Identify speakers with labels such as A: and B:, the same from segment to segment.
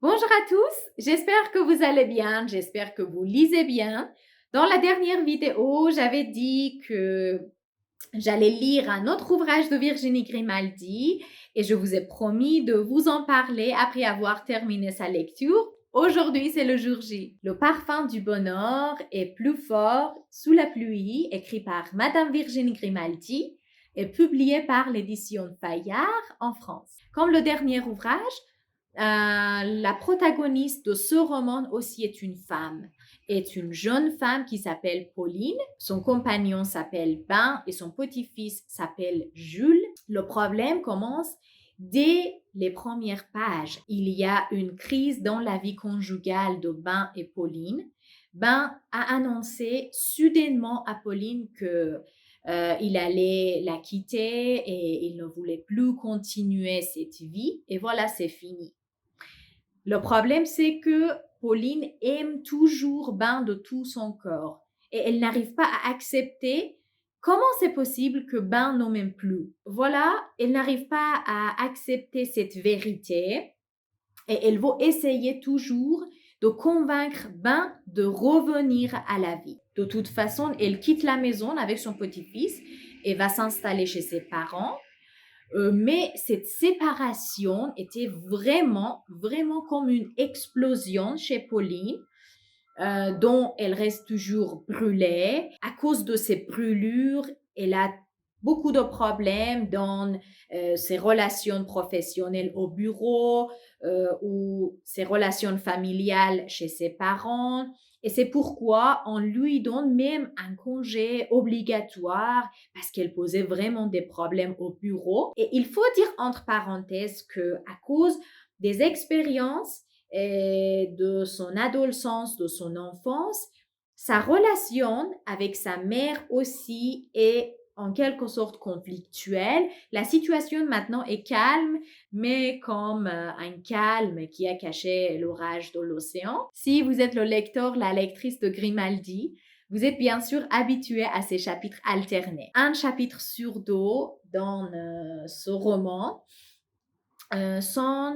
A: Bonjour à tous, j'espère que vous allez bien, j'espère que vous lisez bien. Dans la dernière vidéo, j'avais dit que j'allais lire un autre ouvrage de Virginie Grimaldi et je vous ai promis de vous en parler après avoir terminé sa lecture. Aujourd'hui, c'est le jour J. Le parfum du bonheur est plus fort sous la pluie, écrit par Madame Virginie Grimaldi et publié par l'édition Fayard en France. Comme le dernier ouvrage, la protagoniste de ce roman aussi est une femme, est une jeune femme qui s'appelle Pauline. Son compagnon s'appelle Ben et son petit-fils s'appelle Jules. Le problème commence dès les premières pages. Il y a une crise dans la vie conjugale de Ben et Pauline. Ben a annoncé soudainement à Pauline que il allait la quitter et il ne voulait plus continuer cette vie. Et voilà, c'est fini. Le problème, c'est que Pauline aime toujours Ben de tout son corps et elle n'arrive pas à accepter comment c'est possible que Ben ne m'aime plus. Voilà, elle n'arrive pas à accepter cette vérité et elle va essayer toujours de convaincre Ben de revenir à la vie. De toute façon, elle quitte la maison avec son petit-fils et va s'installer chez ses parents. Mais cette séparation était vraiment comme une explosion chez Pauline, dont elle reste toujours brûlée. À cause de ces brûlures, elle a beaucoup de problèmes dans ses relations professionnelles au bureau ou ses relations familiales chez ses parents. Et c'est pourquoi on lui donne même un congé obligatoire parce qu'elle posait vraiment des problèmes au bureau. Et il faut dire entre parenthèses que à cause des expériences et de son adolescence, de son enfance, sa relation avec sa mère aussi est en quelque sorte conflictuelle. La situation maintenant est calme, mais comme un calme qui a caché l'orage de l'océan. Si vous êtes le lecteur, la lectrice de Grimaldi, vous êtes bien sûr habitué à ces chapitres alternés. Un chapitre sur deux dans ce roman sans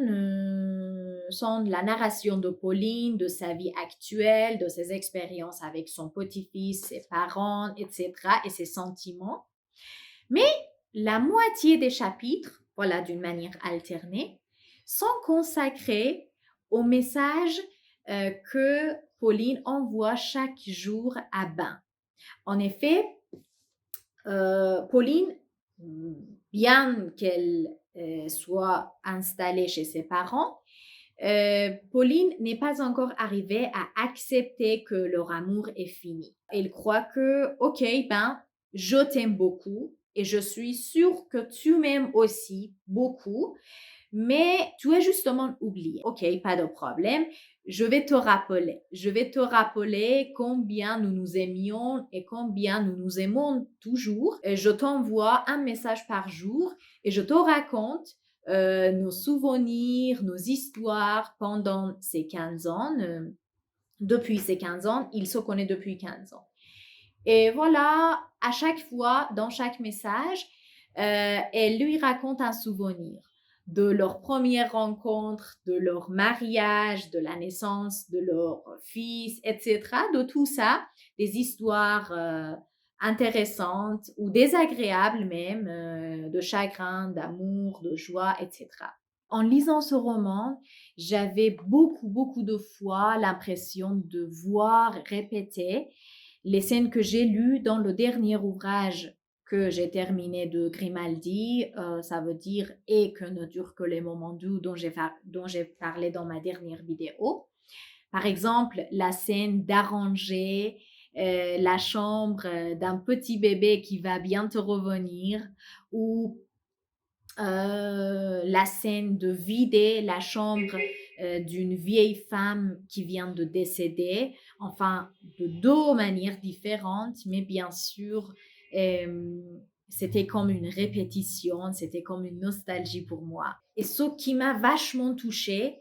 A: la narration de Pauline, de sa vie actuelle, de ses expériences avec son petit-fils, ses parents, etc., et ses sentiments. Mais la moitié des chapitres, voilà, d'une manière alternée, sont consacrés au message que Pauline envoie chaque jour à Ben. En effet, Pauline, bien qu'elle soit installée chez ses parents, Pauline n'est pas encore arrivée à accepter que leur amour est fini. Elle croit que, ok, ben, je t'aime beaucoup et je suis sûre que tu m'aimes aussi beaucoup, mais tu as justement oublié. Ok, pas de problème. Je vais te rappeler. Je vais te rappeler combien nous nous aimions et combien nous nous aimons toujours. Et je t'envoie un message par jour et je te raconte nos souvenirs, nos histoires pendant ces 15 ans. Depuis ces 15 ans, il se connaît depuis 15 ans. Et voilà, à chaque fois, dans chaque message, elle lui raconte un souvenir de leur première rencontre, de leur mariage, de la naissance de leur fils, etc. De tout ça, des histoires intéressantes ou désagréables même, de chagrin, d'amour, de joie, etc. En lisant ce roman, j'avais beaucoup de fois l'impression de voir répéter les scènes que j'ai lues dans le dernier ouvrage que j'ai terminé de Grimaldi, ça veut dire Et que ne durent que les moments doux dont j'ai parlé dans ma dernière vidéo. Par exemple, la scène d'arranger la chambre d'un petit bébé qui va bientôt revenir ou la scène de vider la chambre d'une vieille femme qui vient de décéder, enfin de deux manières différentes, mais bien sûr, c'était comme une répétition, c'était comme une nostalgie pour moi. Et ce qui m'a vachement touchée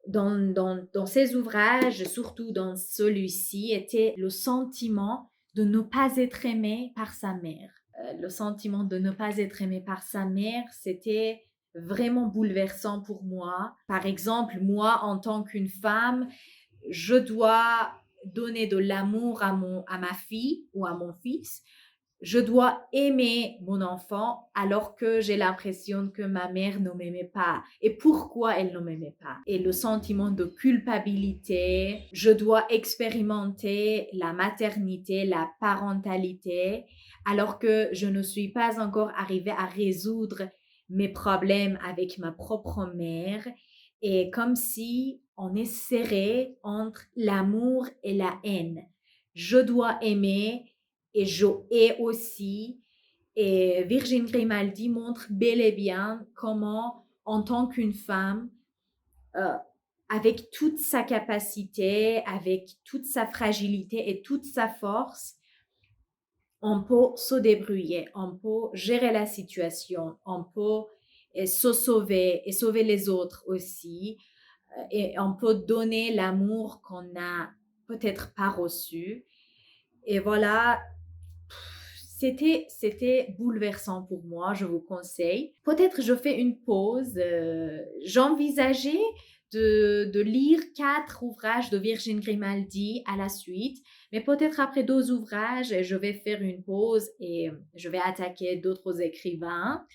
A: dans ces ouvrages, surtout dans celui-ci, était le sentiment de ne pas être aimé par sa mère. Le sentiment de ne pas être aimé par sa mère, c'était vraiment bouleversant pour moi. Par exemple, moi, en tant qu'une femme, je dois donner de l'amour à ma fille ou à mon fils. Je dois aimer mon enfant alors que j'ai l'impression que ma mère ne m'aimait pas. Et pourquoi elle ne m'aimait pas? Et le sentiment de culpabilité, je dois expérimenter la maternité, la parentalité, alors que je ne suis pas encore arrivée à résoudre mes problèmes avec ma propre mère. Et comme si on est serré entre l'amour et la haine. Je dois aimer et je hais aussi. Et Virginie Grimaldi montre bel et bien comment, en tant qu'une femme, euh, avec toute sa capacité, avec toute sa fragilité et toute sa force, on peut se débrouiller, on peut gérer la situation, on peut se sauver et sauver les autres aussi. Et on peut donner l'amour qu'on n'a peut-être pas reçu. Et voilà, c'était bouleversant pour moi, je vous conseille. Peut-être je fais une pause. J'envisageais de lire 4 ouvrages de Virginie Grimaldi à la suite, mais peut-être après 2 ouvrages, je vais faire une pause et je vais attaquer d'autres écrivains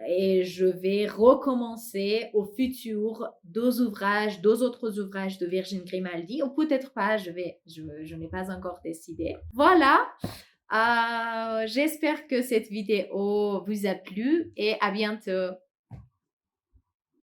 A: et je vais recommencer au futur 2 autres ouvrages de Virginie Grimaldi, ou peut-être pas, je n'ai pas encore décidé. Voilà, j'espère que cette vidéo vous a plu et à bientôt.